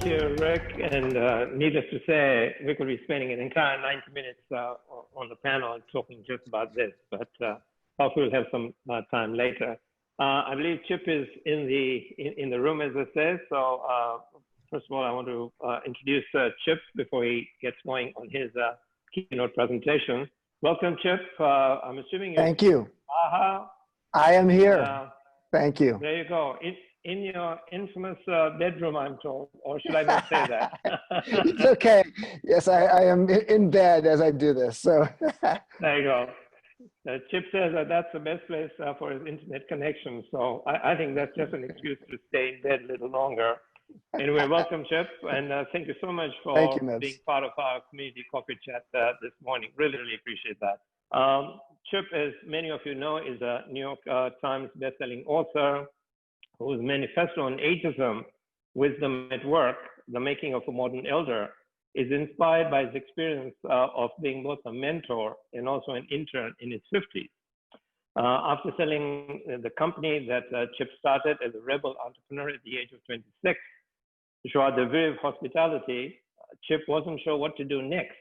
Thank you, Rick. And needless to say, we could be spending an entire 90 minutes on the panel talking just about this, but hopefully we'll have some time later. I believe Chip is in the room, as I said. So first of all, I want to introduce Chip before he gets going on his keynote presentation. Welcome, Chip. I'm assuming you're— Thank you. I am here. Thank you. There you go. In your infamous bedroom, I'm told, or should I not say that? It's okay. Yes, I am in bed as I do this. So there you go. Chip says that that's the best place for his internet connection. So I think that's just an excuse to stay in bed a little longer. Anyway, welcome, Chip, and thank you so much for being part of our community coffee chat this morning. Really, really appreciate that. Chip, as many of you know, is a New York Times bestselling author whose manifesto on ageism, wisdom at work, the making of a modern elder, is inspired by his experience of being both a mentor and also an intern in his 50s. After selling the company that Chip started as a rebel entrepreneur at the age of 26, Joie de Vivre Hospitality, Chip wasn't sure what to do next.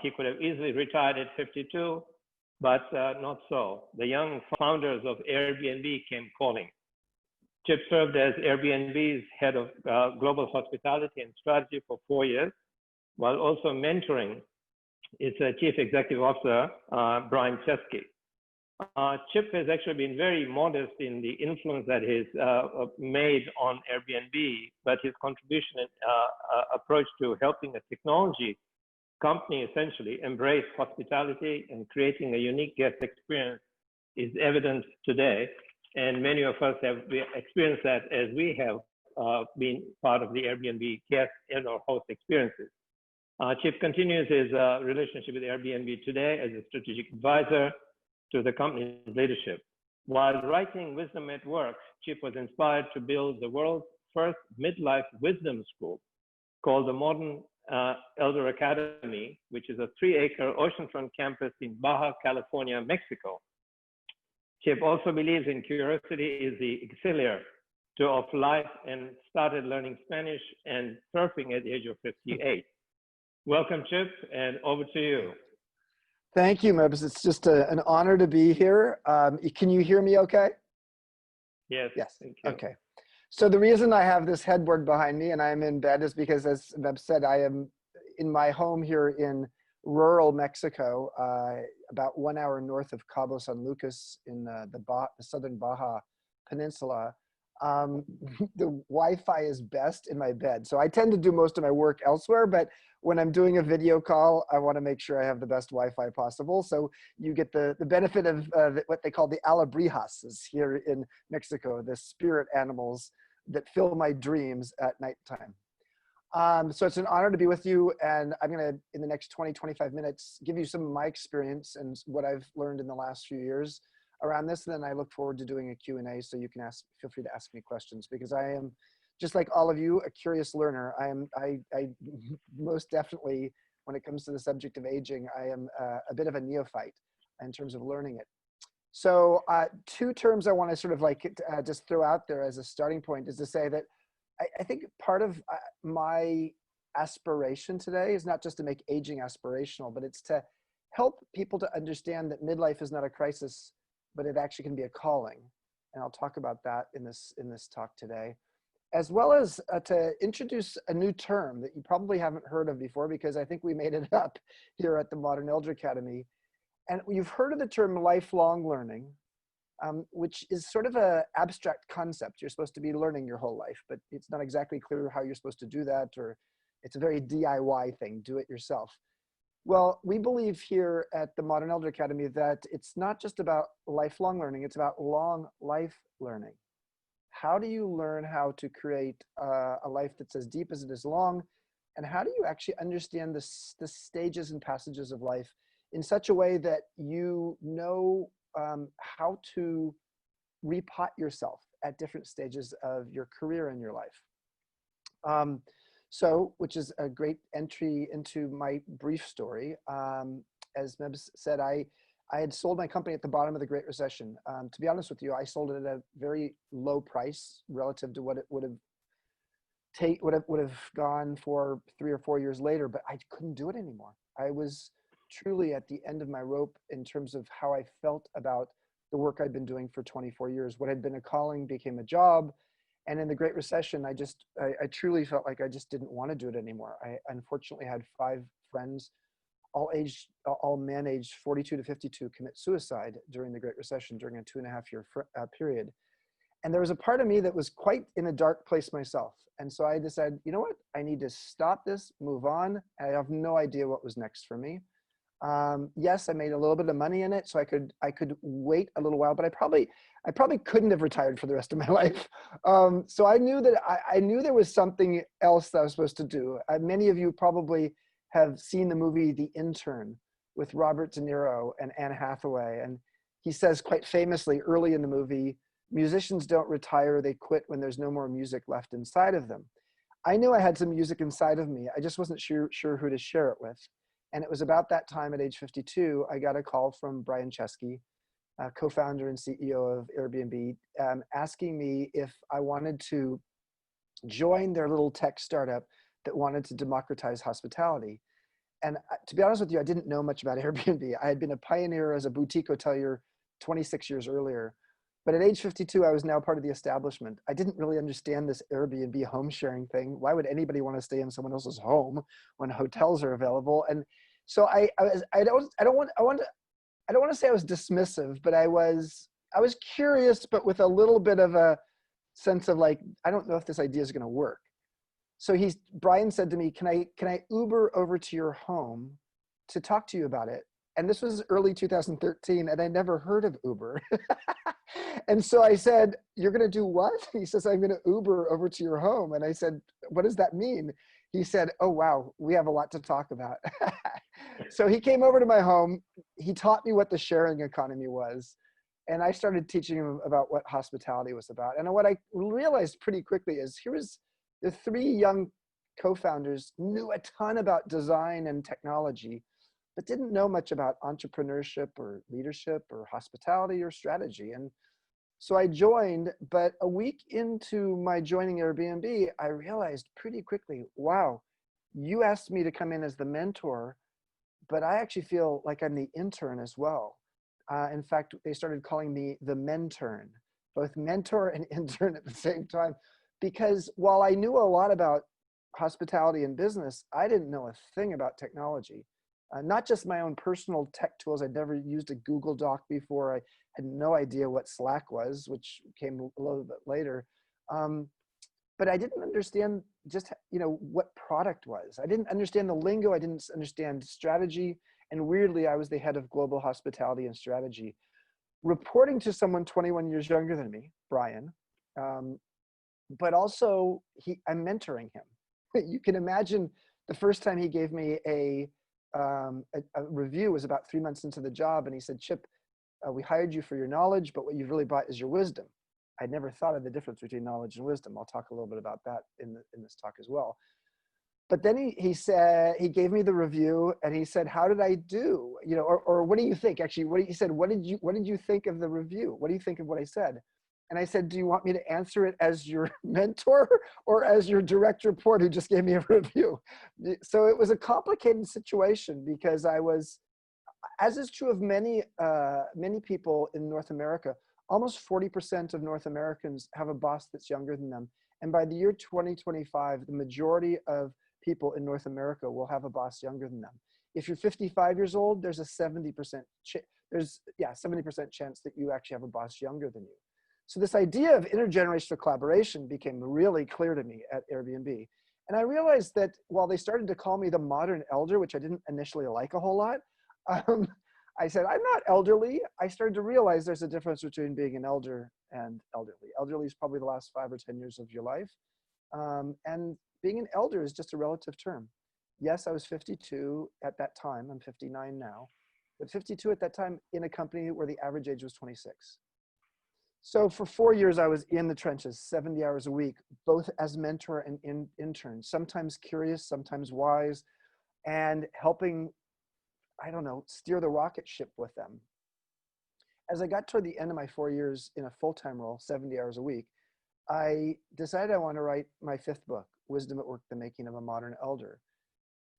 He could have easily retired at 52, but not so. The young founders of Airbnb came calling. Chip served as Airbnb's head of global hospitality and strategy for 4 years, while also mentoring its chief executive officer, Brian Chesky. Chip has actually been very modest in the influence that he's made on Airbnb, but his contribution and approach to helping a technology company essentially embrace hospitality and creating a unique guest experience is evident today. And many of us have experienced that as we have been part of the Airbnb guest and or host experiences. Chip continues his relationship with Airbnb today as a strategic advisor to the company's leadership. While writing Wisdom at Work, Chip was inspired to build the world's first midlife wisdom school called the Modern Elder Academy, which is a 3-acre oceanfront campus in Baja California, Mexico. Chip also believes in curiosity is the auxiliary of life and started learning Spanish and surfing at the age of 58. Welcome, Chip, and over to you. Thank you, Mebs. It's just an honor to be here. Can you hear me okay? Yes. Yes. Thank you. Okay. So the reason I have this headboard behind me and I'm in bed is because, as Mebs said, I am in my home here in rural Mexico, about 1 hour north of Cabo San Lucas in the southern Baja Peninsula. The Wi-Fi is best in my bed. So I tend to do most of my work elsewhere, but when I'm doing a video call, I want to make sure I have the best Wi-Fi possible. So you get the benefit of what they call the alebrijas here in Mexico, the spirit animals that fill my dreams at nighttime. So it's an honor to be with you, and I'm going to, in the next 20-25 minutes, give you some of my experience and what I've learned in the last few years around this. And then I look forward to doing a Q&A, so you can feel free to ask me questions, because I am, just like all of you, a curious learner. I most definitely, when it comes to the subject of aging, I am a bit of a neophyte in terms of learning it. So 2 terms I want to sort of just throw out there as a starting point is to say that I think part of my aspiration today is not just to make aging aspirational, but it's to help people to understand that midlife is not a crisis, but it actually can be a calling. And I'll talk about that in this talk today, as well as to introduce a new term that you probably haven't heard of before, because I think we made it up here at the Modern Elder Academy. And you've heard of the term lifelong learning, which is sort of an abstract concept. You're supposed to be learning your whole life, but it's not exactly clear how you're supposed to do that, or it's a very DIY thing, do it yourself. Well, we believe here at the Modern Elder Academy that it's not just about lifelong learning, it's about long life learning. How do you learn how to create a life that's as deep as it is long? And how do you actually understand the stages and passages of life in such a way that you know how to repot yourself at different stages of your career and your life. Which is a great entry into my brief story. As Mebs said, I had sold my company at the bottom of the Great Recession. To be honest with you, I sold it at a very low price relative to what it would have would have gone for 3 or 4 years later, but I couldn't do it anymore. I was truly at the end of my rope in terms of how I felt about the work I'd been doing for 24 years. What had been a calling became a job. And in the Great Recession, I truly felt like I just didn't want to do it anymore. I unfortunately had 5 friends, all men aged 42 to 52, commit suicide during the Great Recession during a 2.5 year period. And there was a part of me that was quite in a dark place myself. And so I decided, you know what? I need to stop this, move on. I have no idea what was next for me. Yes, I made a little bit of money in it, so I could wait a little while, but I probably couldn't have retired for the rest of my life. So I knew that I knew there was something else that I was supposed to do. Many of you probably have seen the movie The Intern with Robert De Niro and Anne Hathaway. And he says quite famously early in the movie, musicians don't retire, they quit when there's no more music left inside of them. I knew I had some music inside of me. I just wasn't sure who to share it with. And it was about that time at age 52, I got a call from Brian Chesky, co-founder and CEO of Airbnb, asking me if I wanted to join their little tech startup that wanted to democratize hospitality. And to be honest with you, I didn't know much about Airbnb. I had been a pioneer as a boutique hotelier 26 years earlier. But at age 52, I was now part of the establishment. I didn't really understand this Airbnb home sharing thing. Why would anybody want to stay in someone else's home when hotels are available? And so I don't want to say I was dismissive, but I was curious, but with a little bit of a sense of like, I don't know if this idea is going to work. So Brian said to me, can I Uber over to your home to talk to you about it? And this was early 2013, and I never heard of Uber. And so I said, you're going to do what? He says, I'm going to Uber over to your home. And I said, what does that mean? He said, oh, wow, we have a lot to talk about. So he came over to my home. He taught me what the sharing economy was. And I started teaching him about what hospitality was about. And what I realized pretty quickly is the 3 young co-founders knew a ton about design and technology, but didn't know much about entrepreneurship or leadership or hospitality or strategy. And so I joined, but a week into my joining Airbnb, I realized pretty quickly, wow, you asked me to come in as the mentor, but I actually feel like I'm the intern as well. In fact, they started calling me the mentern, both mentor and intern at the same time, because while I knew a lot about hospitality and business, I didn't know a thing about technology. Not just my own personal tech tools. I'd never used a Google Doc before. I had no idea what Slack was, which came a little bit later. But I didn't understand just what product was. I didn't understand the lingo. I didn't understand strategy. And weirdly, I was the head of global hospitality and strategy, reporting to someone 21 years younger than me, Brian. But also, I'm mentoring him. You can imagine the first time he gave me a review was about 3 months into the job, and he said, Chip, we hired you for your knowledge, but what you've really brought is your wisdom. I'd never thought of the difference between knowledge and wisdom. I'll talk a little bit about that in this talk as well. But then he said, he gave me the review, and he said, how did I do? Or what do you think? Actually, he said, what did you think of the review? What do you think of what I said? And I said, do you want me to answer it as your mentor or as your direct report who just gave me a review? So it was a complicated situation because I was, as is true of many people in North America, almost 40% of North Americans have a boss that's younger than them. And by the year 2025, the majority of people in North America will have a boss younger than them. If you're 55 years old, there's a 70% chance that you actually have a boss younger than you. So this idea of intergenerational collaboration became really clear to me at Airbnb. And I realized that while they started to call me the modern elder, which I didn't initially like a whole lot, I said, I'm not elderly. I started to realize there's a difference between being an elder and elderly. Elderly is probably the last 5 or 10 years of your life. And being an elder is just a relative term. Yes, I was 52 at that time. I'm 59 now. But 52 at that time in a company where the average age was 26. So for 4 years, I was in the trenches, 70 hours a week, both as mentor and intern, sometimes curious, sometimes wise, and helping, steer the rocket ship with them. As I got toward the end of my 4 years in a full-time role, 70 hours a week, I decided I want to write my 5th book, Wisdom at Work, the Making of a Modern Elder.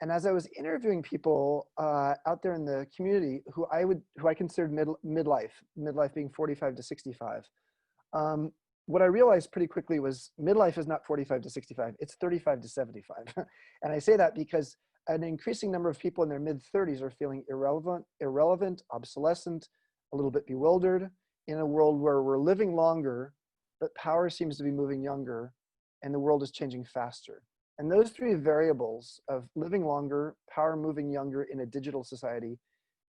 And as I was interviewing people out there in the community who I considered midlife being 45 to 65, what I realized pretty quickly was midlife is not 45 to 65, it's 35 to 75. And I say that because an increasing number of people in their mid-30s are feeling irrelevant, obsolescent, a little bit bewildered in a world where we're living longer, but power seems to be moving younger, and the world is changing faster. And those three variables of living longer, power moving younger in a digital society,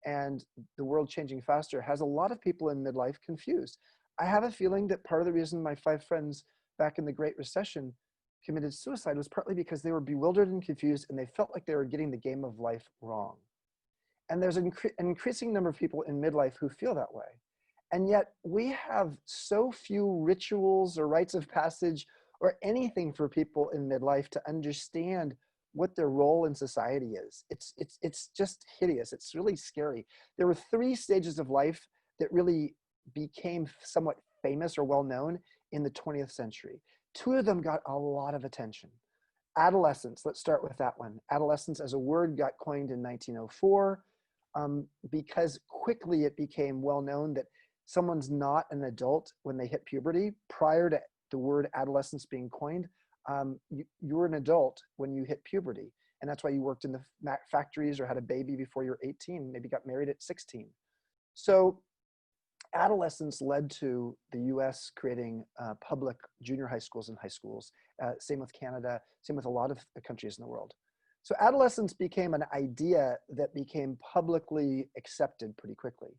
and the world changing faster has a lot of people in midlife confused. I have a feeling that part of the reason my 5 friends back in the Great Recession committed suicide was partly because they were bewildered and confused, and they felt like they were getting the game of life wrong. And there's an increasing number of people in midlife who feel that way. And yet we have so few rituals or rites of passage or anything for people in midlife to understand what their role in society is. It's just hideous. It's really scary. There were 3 stages of life that really became somewhat famous or well known in the 20th century. 2 of them got a lot of attention. Adolescence, let's start with that one. Adolescence as a word got coined in 1904 because quickly it became well known that someone's not an adult when they hit puberty. Prior to the word adolescence being coined, you were an adult when you hit puberty. And that's why you worked in the factories or had a baby before you're 18, maybe got married at 16. So adolescence led to the US creating public junior high schools and high schools. Same with Canada, same with a lot of the countries in the world. So adolescence became an idea that became publicly accepted pretty quickly.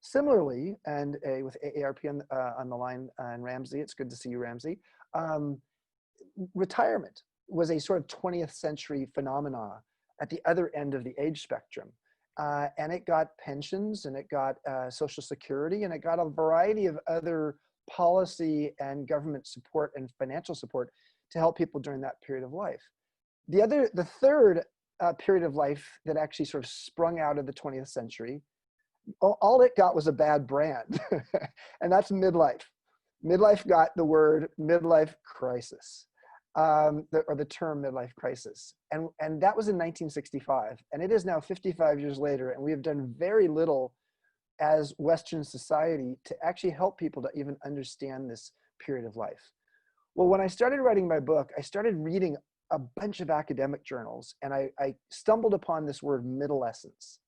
Similarly, and with AARP on the line, and Ramsey, it's good to see you, Ramsey. Retirement was a sort of 20th century phenomena at the other end of the age spectrum. And it got pensions, and it got Social Security, and it got a variety of other policy and government support and financial support to help people during that period of life. The third period of life that actually sort of sprung out of the 20th century, all it got was a bad brand, and that's midlife. Midlife got the word midlife crisis, or the term midlife crisis. And that was in 1965. And it is now 55 years later, and we have done very little as Western society to actually help people to even understand this period of life. Well, when I started writing my book, I started reading a bunch of academic journals, and I stumbled upon this word midolescence.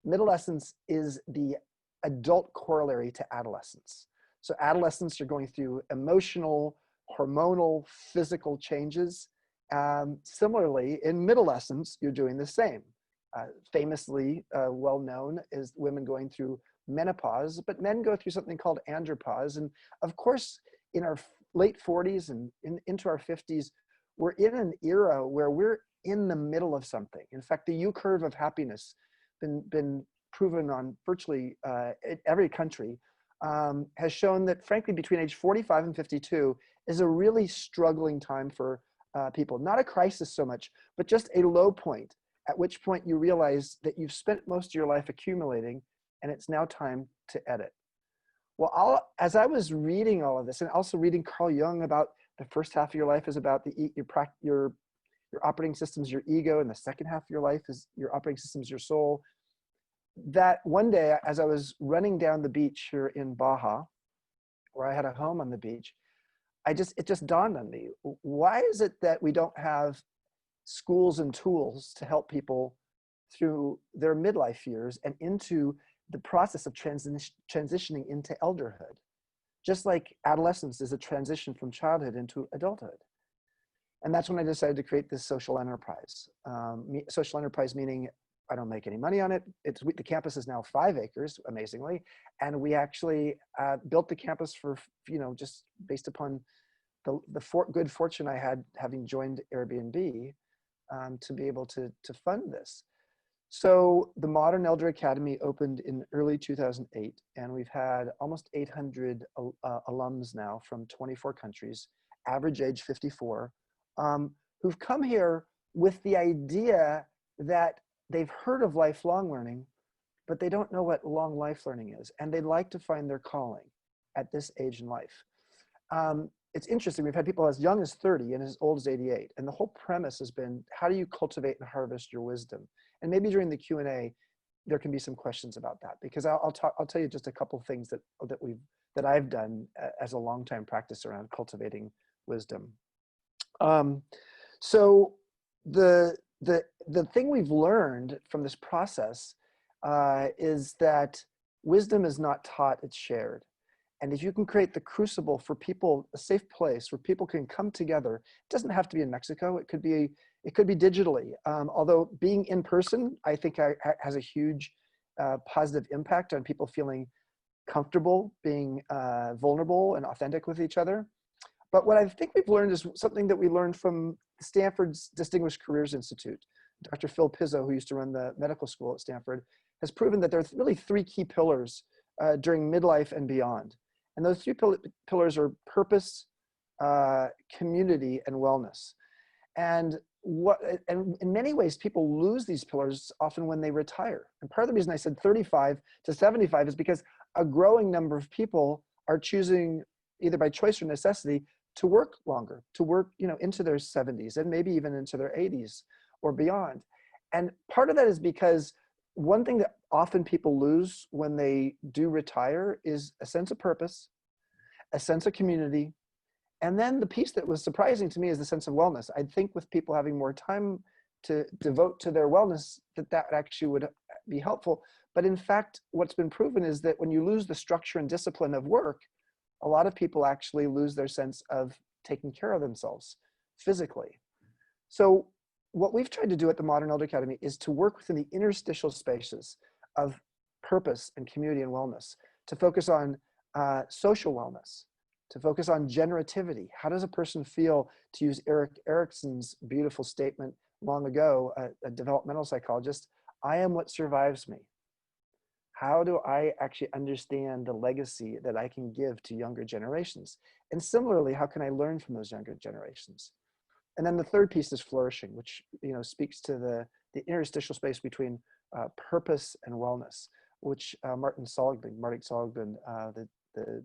Midolescence is the adult corollary to adolescence. So adolescents are going through emotional, hormonal, physical changes. Similarly, in midolescence, you're doing the same. Famously well known is women going through menopause, but men go through something called andropause. And of course, in our late 40s and into our 50s, we're in an era where we're in the middle of something. In fact, the U curve of happiness been proven on virtually every country, has shown that, frankly, between age 45 and 52 is a really struggling time for people. Not a crisis so much, but just a low point, at which point you realize that you've spent most of your life accumulating, and it's now time to edit. Well, as I was reading all of this, and also reading Carl Jung about the first half of your life is about your operating systems, your ego, and the second half of your life is your operating systems, your soul. That one day, as I was running down the beach here in Baja, where I had a home on the beach, it just dawned on me, why is it that we don't have schools and tools to help people through their midlife years and into the process of transitioning into elderhood? Just like adolescence is a transition from childhood into adulthood. And that's when I decided to create this social enterprise. Social enterprise meaning I don't make any money on it. The campus is now 5 acres, amazingly. And we actually built the campus for, just based upon the good fortune I had having joined Airbnb to be able to fund this. So the Modern Elder Academy opened in early 2008, and we've had almost 800 alums now from 24 countries, average age 54, who've come here with the idea that they've heard of lifelong learning, but they don't know what long life learning is, and they'd like to find their calling at this age in life. it's interesting. We've had people as young as 30 and as old as 88. And the whole premise has been, how do you cultivate and harvest your wisdom? And maybe during the Q&A, there can be some questions about that, because I'll tell you just a couple of things that I've done as a longtime practice around cultivating wisdom. So the thing we've learned from this process is that wisdom is not taught, it's shared. And if you can create the crucible for people, a safe place where people can come together, it doesn't have to be in Mexico. It could be digitally. Although being in person, I think has a huge positive impact on people feeling comfortable, being vulnerable and authentic with each other. But what I think we've learned is something that we learned from Stanford's Distinguished Careers Institute. Dr. Phil Pizzo, who used to run the medical school at Stanford, has proven that there are really three key pillars during midlife and beyond. And those three pillars are purpose, community, and wellness. And in many ways, people lose these pillars often when they retire. And part of the reason I said 35 to 75 is because a growing number of people are choosing, either by choice or necessity, to work longer, to work, into their 70s and maybe even into their 80s or beyond. And part of that is because one thing that often people lose when they do retire is a sense of purpose, a sense of community, and then the piece that was surprising to me is the sense of wellness. I think with people having more time to devote to their wellness, that actually would be helpful. But in fact, what's been proven is that when you lose the structure and discipline of work, a lot of people actually lose their sense of taking care of themselves physically. So what we've tried to do at the Modern Elder Academy is to work within the interstitial spaces of purpose and community and wellness, to focus on social wellness, to focus on generativity. How does a person feel, to use Erik Erikson's beautiful statement long ago, a developmental psychologist, I am what survives me. How do I actually understand the legacy that I can give to younger generations? And similarly, how can I learn from those younger generations? And then the third piece is flourishing, which speaks to the interstitial space between purpose and wellness, which Martin Seligman, the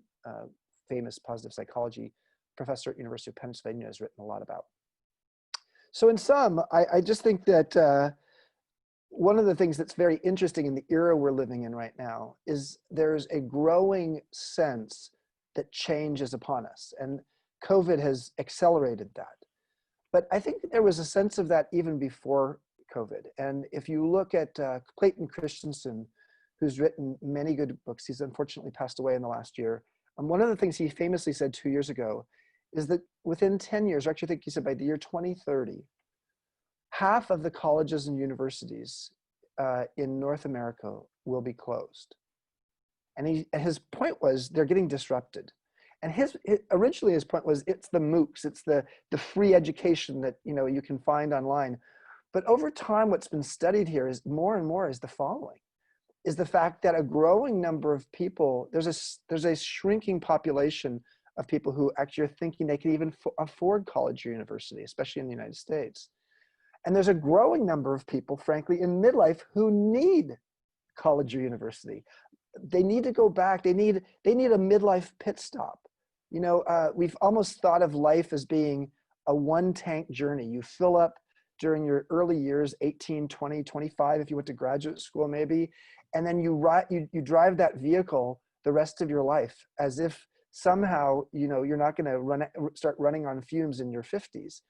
famous positive psychology professor at University of Pennsylvania, has written a lot about. So in sum, I just think that one of the things that's very interesting in the era we're living in right now is there's a growing sense that change is upon us, and COVID has accelerated that. But I think there was a sense of that even before COVID. And if you look at Clayton Christensen, who's written many good books, he's unfortunately passed away in the last year. One of the things he famously said 2 years ago is that within 10 years, or actually I think he said by the year 2030, half of the colleges and universities in North America will be closed. And his point was they're getting disrupted. And originally his point was it's the MOOCs, it's the free education that you can find online. But over time, what's been studied here is more and more is the following, is the fact that a growing number of people, there's a shrinking population of people who actually are thinking they can even afford college or university, especially in the United States. And there's a growing number of people, frankly, in midlife who need college or university. They need to go back. They need a midlife pit stop. We've almost thought of life as being a one-tank journey. You fill up during your early years, 18, 20, 25, if you went to graduate school maybe, and then you drive that vehicle the rest of your life as if somehow, you're not going to start running on fumes in your 50s.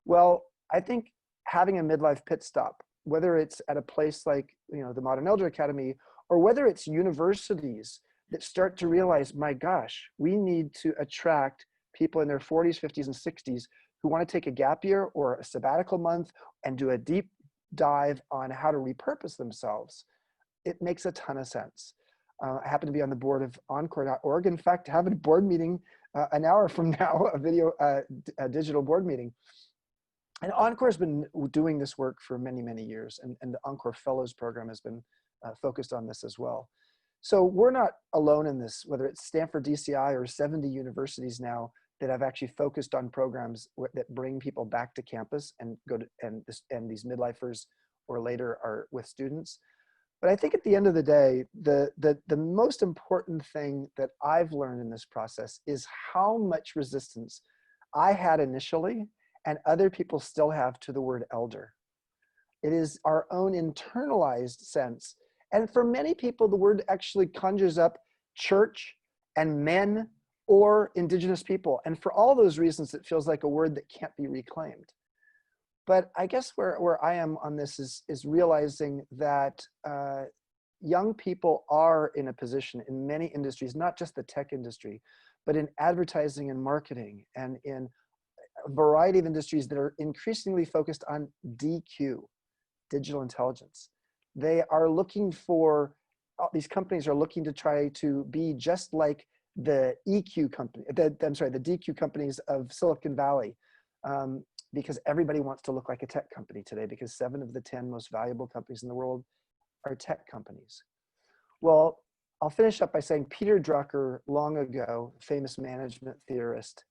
Well, I think having a midlife pit stop, whether it's at a place like, the Modern Elder Academy, or whether it's universities that start to realize, my gosh, we need to attract people in their 40s, 50s, and 60s who want to take a gap year or a sabbatical month and do a deep dive on how to repurpose themselves. It makes a ton of sense. I happen to be on the board of Encore.org. In fact, having a board meeting an hour from now, a digital board meeting. And Encore has been doing this work for many, many years. And the Encore Fellows program has been focused on this as well. So we're not alone in this, whether it's Stanford DCI or 70 universities now that have actually focused on programs that bring people back to campus and and these midlifers or later are with students. But I think at the end of the day, the most important thing that I've learned in this process is how much resistance I had initially and other people still have to the word elder. It is our own internalized sense. And for many people, the word actually conjures up church and men or indigenous people. And for all those reasons, it feels like a word that can't be reclaimed. But I guess where I am on this is realizing that young people are in a position in many industries, not just the tech industry, but in advertising and marketing and in a variety of industries that are increasingly focused on DQ, digital intelligence. They are looking for, these companies are looking to try to be just like the EQ company, the DQ companies of Silicon Valley. Because everybody wants to look like a tech company today, because 7 of the 10 most valuable companies in the world are tech companies. Well, I'll finish up by saying Peter Drucker, long ago, famous management theorist,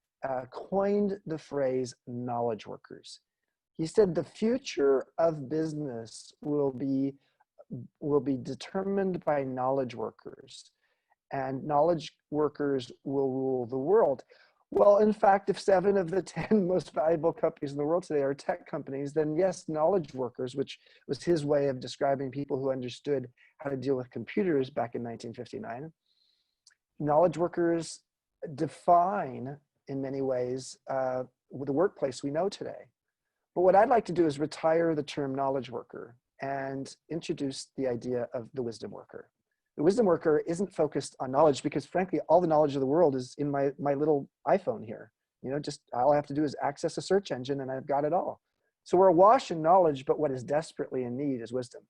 coined the phrase knowledge workers. He said the future of business will be determined by knowledge workers, and knowledge workers will rule the world. Well, in fact, if 7 of the 10 most valuable companies in the world today are tech companies, then yes, knowledge workers, which was his way of describing people who understood how to deal with computers back in 1959, knowledge workers define, in many ways, the workplace we know today. But what I'd like to do is retire the term knowledge worker and introduce the idea of the wisdom worker. The wisdom worker isn't focused on knowledge because, frankly, all the knowledge of the world is in my little iPhone here. You know, just all I have to do is access a search engine and I've got it all. So we're awash in knowledge, but what is desperately in need is wisdom.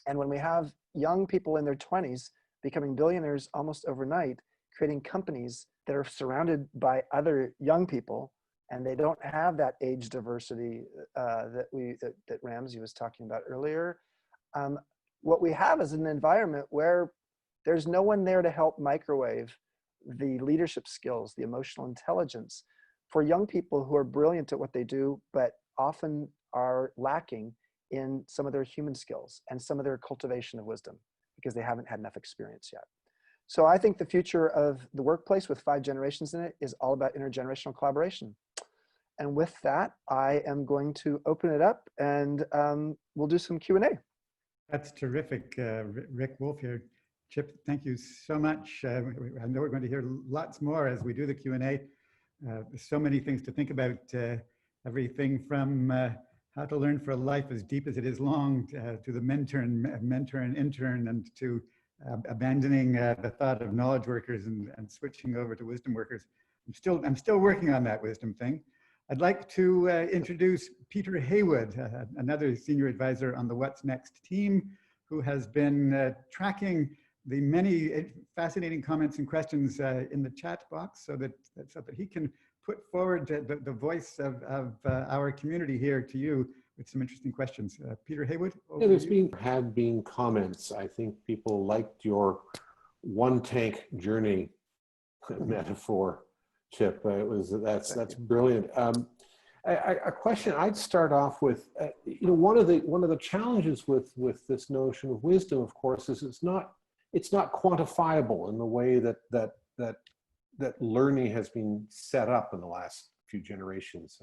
And when we have young people in their 20s becoming billionaires almost overnight, creating companies that are surrounded by other young people, and they don't have that age diversity that Ramsey was talking about earlier, what we have is an environment where there's no one there to help microwave the leadership skills, the emotional intelligence for young people who are brilliant at what they do, but often are lacking in some of their human skills and some of their cultivation of wisdom because they haven't had enough experience yet. So I think the future of the workplace with 5 generations in it is all about intergenerational collaboration. And with that, I am going to open it up and we'll do some Q&A. That's terrific, Rick Wolf here. Chip, thank you so much. I know we're going to hear lots more as we do the Q&A. There's so many things to think about, everything from how to learn for a life as deep as it is long, to the mentor and intern, and to abandoning the thought of knowledge workers and switching over to wisdom workers. I'm still working on that wisdom thing. I'd like to introduce Peter Haywood, another senior advisor on the What's Next team, who has been tracking the many fascinating comments and questions in the chat box so that he can put forward the voice of our community here to you with some interesting questions. Peter Haywood, over to you. Had been comments. I think people liked your one tank journey metaphor, Chip. That's brilliant. A question I'd start off with, one of the challenges with this notion of wisdom, of course, is it's not quantifiable in the way that learning has been set up in the last few generations.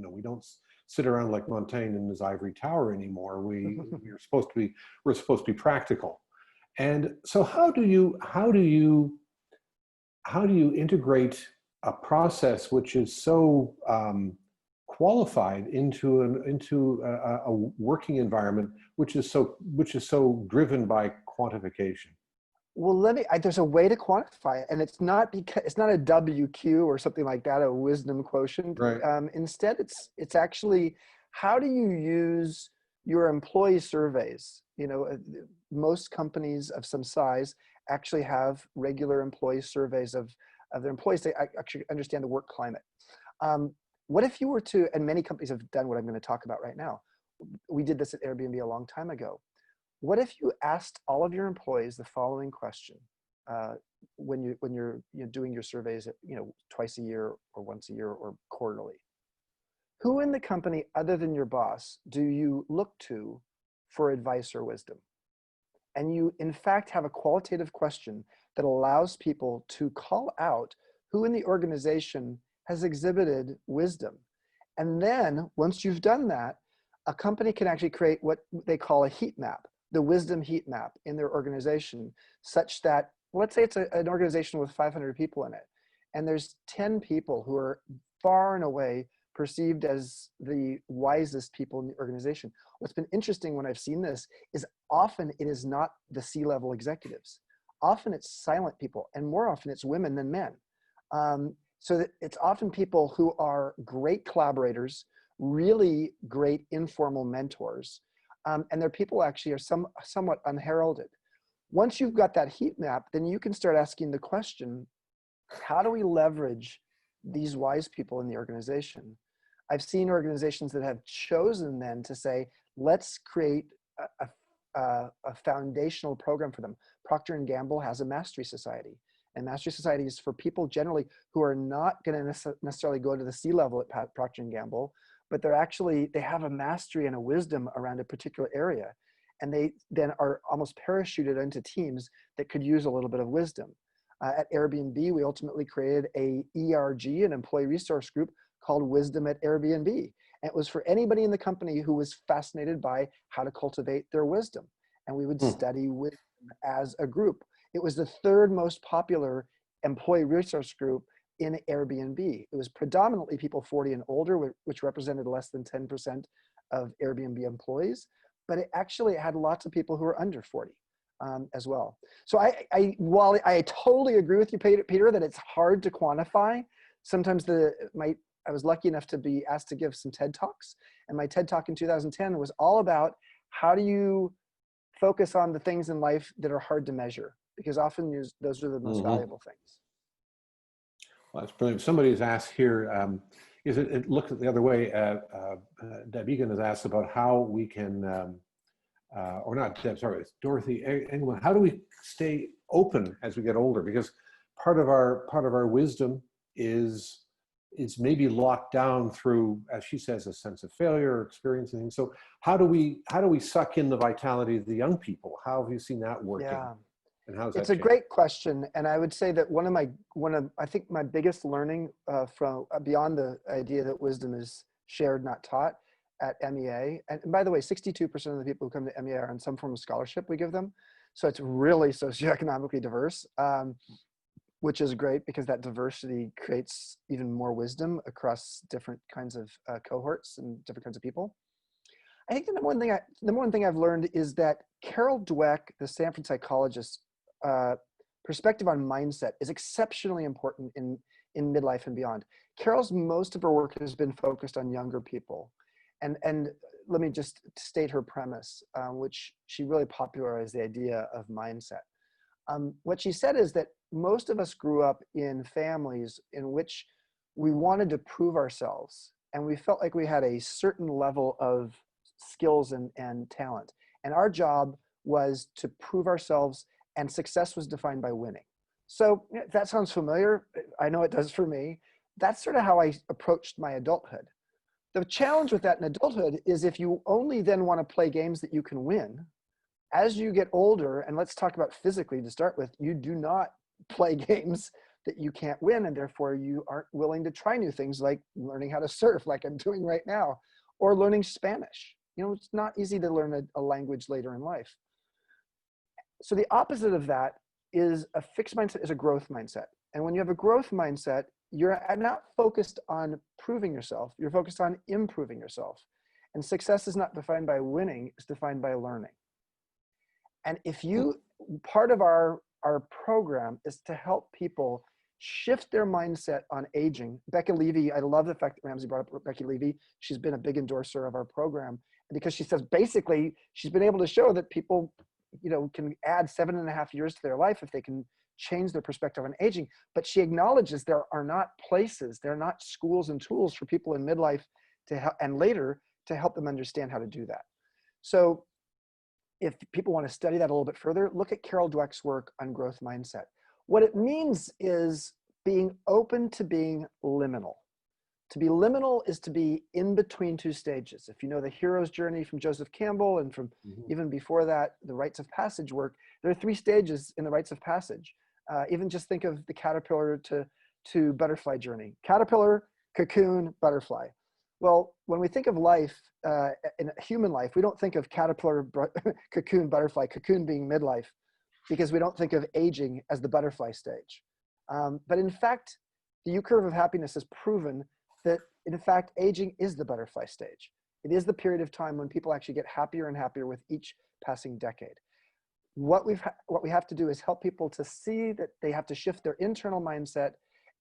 We don't sit around like Montaigne in his ivory tower anymore. We're supposed to be practical. And so how do you integrate a process which is so qualified into a working environment which is so driven by quantification? Well, there's a way to quantify it, and it's not a WQ or something like that, a wisdom quotient. Right. Instead, it's actually, how do you use your employee surveys? Most companies of some size actually have regular employee surveys of their employees to actually understand the work climate. What if you were to, and many companies have done what I'm going to talk about right now. We did this at Airbnb a long time ago. What if you asked all of your employees the following question when you're doing your surveys, twice a year or once a year or quarterly? Who in the company other than your boss do you look to for advice or wisdom? And you, in fact, have a qualitative question that allows people to call out who in the organization has exhibited wisdom. And then once you've done that, a company can actually create what they call a heat map, the wisdom heat map in their organization, such that, let's say it's an organization with 500 people in it, and there's 10 people who are far and away perceived as the wisest people in the organization. What's been interesting when I've seen this is often it is not the C-level executives. Often it's silent people, and more often it's women than men. So that it's often people who are great collaborators, really great informal mentors, and their people actually are somewhat unheralded. Once you've got that heat map, then you can start asking the question, how do we leverage these wise people in the organization? I've seen organizations that have chosen then to say, let's create a foundational program for them. Procter & Gamble has a mastery society. And mastery society is for people generally who are not going to necessarily go to the C-level at Procter & Gamble, but they have a mastery and a wisdom around a particular area. And they then are almost parachuted into teams that could use a little bit of wisdom. At Airbnb, we ultimately created a ERG, an employee resource group called Wisdom at Airbnb. And it was for anybody in the company who was fascinated by how to cultivate their wisdom. And we would study wisdom as a group. It was the third most popular employee resource group in Airbnb. It was predominantly people 40 and older, which represented less than 10% of Airbnb employees, but it actually had lots of people who were under 40 as well. So while I totally agree with you, Peter, that it's hard to quantify, sometimes I was lucky enough to be asked to give some TED Talks, and my TED Talk in 2010 was all about how do you focus on the things in life that are hard to measure, because often those are the most valuable things. Well, that's brilliant. Somebody has asked here, it looks the other way. Deb Egan has asked about how we can, or not Deb, sorry, it's Dorothy England. How do we stay open as we get older? Because part of our wisdom is maybe locked down through, as she says, a sense of failure, experiencing things. So how do we suck in the vitality of the young people? How have you seen that working? Yeah. And how's It's that a great question, and I would say that I think my biggest learning from beyond the idea that wisdom is shared, not taught, at MEA. And by the way, 62% of the people who come to MEA are on some form of scholarship we give them, so it's really socioeconomically diverse, which is great because that diversity creates even more wisdom across different kinds of cohorts and different kinds of people. I think the number one thing I've learned is that Carol Dweck, the Stanford psychologist, perspective on mindset is exceptionally important in midlife and beyond. Carol's most of her work has been focused on younger people. And let me just state her premise, which she really popularized the idea of mindset. What she said is that most of us grew up in families in which we wanted to prove ourselves, and we felt like we had a certain level of skills and talent. And our job was to prove ourselves, and success was defined by winning. So that sounds familiar. I know it does for me. That's sort of how I approached my adulthood. The challenge with that in adulthood is if you only then want to play games that you can win, as you get older, and let's talk about physically to start with, you do not play games that you can't win, and therefore you aren't willing to try new things like learning how to surf like I'm doing right now, or learning Spanish. You know, it's not easy to learn a language later in life. So the opposite of that is a fixed mindset, is a growth mindset. And when you have a growth mindset, you're not focused on proving yourself, you're focused on improving yourself. And success is not defined by winning, it's defined by learning. And if part of our program is to help people shift their mindset on aging. Becca Levy, I love the fact that Ramsey brought up Becca Levy. She's been a big endorser of our program because she says basically she's been able to show that people, can add 7.5 years to their life if they can change their perspective on aging. But she acknowledges there are not places, there are not schools and tools for people in midlife to help and later to help them understand how to do that. So if people want to study that a little bit further, look at Carol Dweck's work on growth mindset. What it means is being open to being liminal, To be liminal is to be in between two stages. If you know the hero's journey from Joseph Campbell and from even before that, the rites of passage work, there are 3 stages in the rites of passage. Even just think of the caterpillar to butterfly journey. Caterpillar, cocoon, butterfly. Well, when we think of life, in human life, we don't think of caterpillar, cocoon, butterfly, cocoon being midlife, because we don't think of aging as the butterfly stage. But in fact, the U-curve of happiness has proven that, in fact, aging is the butterfly stage. It is the period of time when people actually get happier and happier with each passing decade. What we have to do is help people to see that they have to shift their internal mindset,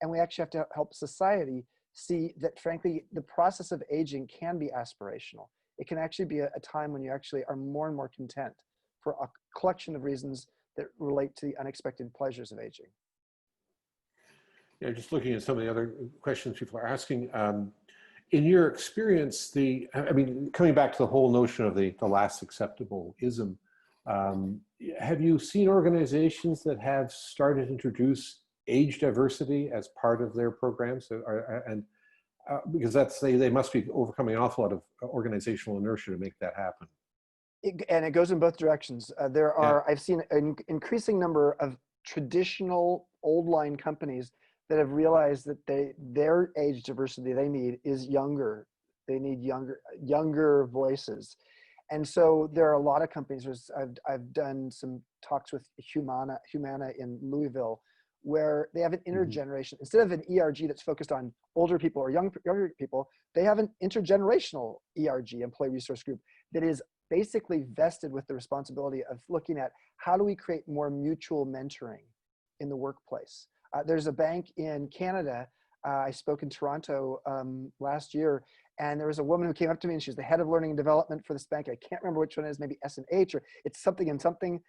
and we actually have to help society see that, frankly, the process of aging can be aspirational. It can actually be a time when you actually are more and more content for a collection of reasons that relate to the unexpected pleasures of aging. Yeah, just looking at some of the other questions people are asking. In your experience, I mean, coming back to the whole notion of the last acceptable ism, have you seen organizations that have started to introduce age diversity as part of their programs? Because they must be overcoming an awful lot of organizational inertia to make that happen. And it goes in both directions. I've seen an increasing number of traditional old line companies that have realized that their age diversity they need is younger. They need younger voices. And so there are a lot of companies. I've done some talks with Humana in Louisville, where they have an intergeneration. Instead of an ERG that's focused on older people or younger people, they have an intergenerational ERG, employee resource group, that is basically vested with the responsibility of looking at how do we create more mutual mentoring in the workplace. There's a bank in Canada. I spoke in Toronto last year, and there was a woman who came up to me, and she's the head of learning and development for this bank. I can't remember which one it is, maybe S&H, or it's something and something.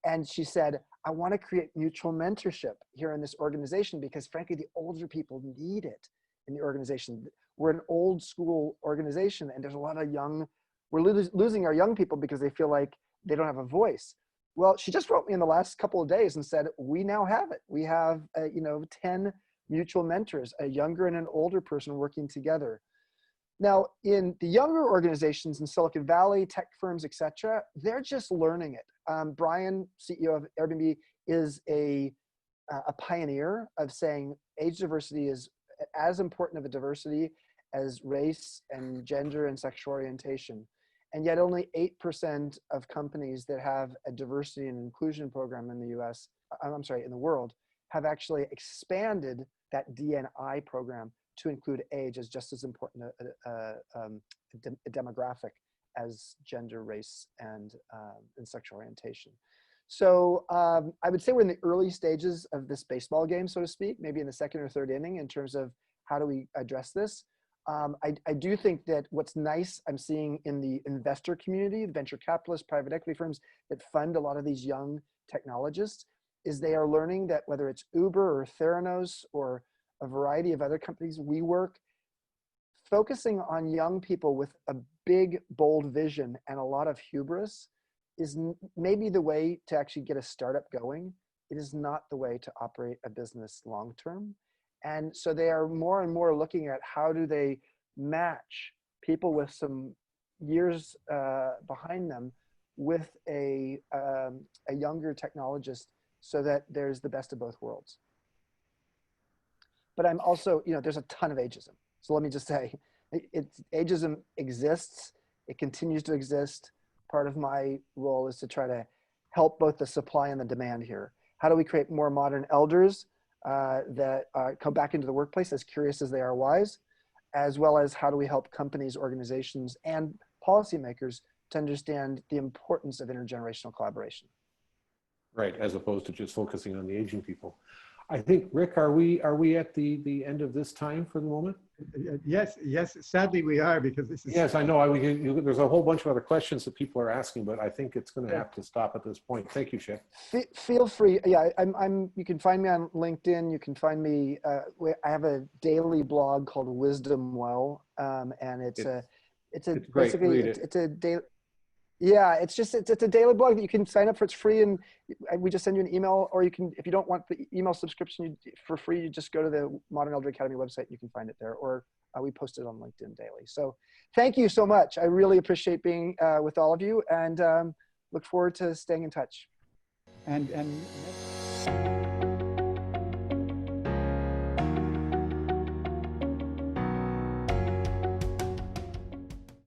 And she said, I want to create mutual mentorship here in this organization because, frankly, the older people need it in the organization. We're an old school organization, and there's a lot of we're losing our young people because they feel like they don't have a voice. Well, she just wrote me in the last couple of days and said, we now have it. We have, 10 mutual mentors, a younger and an older person working together. Now, in the younger organizations in Silicon Valley, tech firms, et cetera, they're just learning it. Brian, CEO of Airbnb, is a pioneer of saying age diversity is as important of a diversity as race and gender and sexual orientation. And yet only 8% of companies that have a diversity and inclusion program in the in the world, have actually expanded that D&I program to include age as just as important a demographic as gender, race, and sexual orientation. So I would say we're in the early stages of this baseball game, so to speak, maybe in the second or third inning in terms of how do we address this. I do think that what's nice I'm seeing in the investor community, the venture capitalists, private equity firms that fund a lot of these young technologists, is they are learning that whether it's Uber or Theranos or a variety of other companies, WeWork, focusing on young people with a big, bold vision and a lot of hubris is maybe the way to actually get a startup going. It is not the way to operate a business long-term. And so they are more and more looking at how do they match people with some years behind them with a younger technologist so that there's the best of both worlds. But I'm also, there's a ton of ageism. So let me just say, ageism exists. It continues to exist. Part of my role is to try to help both the supply and the demand here. How do we create more modern elders that come back into the workplace as curious as they are wise, as well as how do we help companies, organizations, and policymakers to understand the importance of intergenerational collaboration. Right, as opposed to just focusing on the aging people. I think, Rick, are we at the end of this time for the moment? Yes, sadly we are, because this is... Yes, I know. There's a whole bunch of other questions that people are asking, but I think it's going to have to stop at this point. Thank you, Chip. Feel free. Yeah, you can find me on LinkedIn. You can find me, I have a daily blog called Wisdom Well, and it's a daily, Yeah, it's a daily blog that you can sign up for. It's free, and we just send you an email, or you can, if you don't want the email subscription for free, you just go to the Modern Elder Academy website. You can find it there, or we post it on LinkedIn daily. So thank you so much. I really appreciate being with all of you, and look forward to staying in touch. And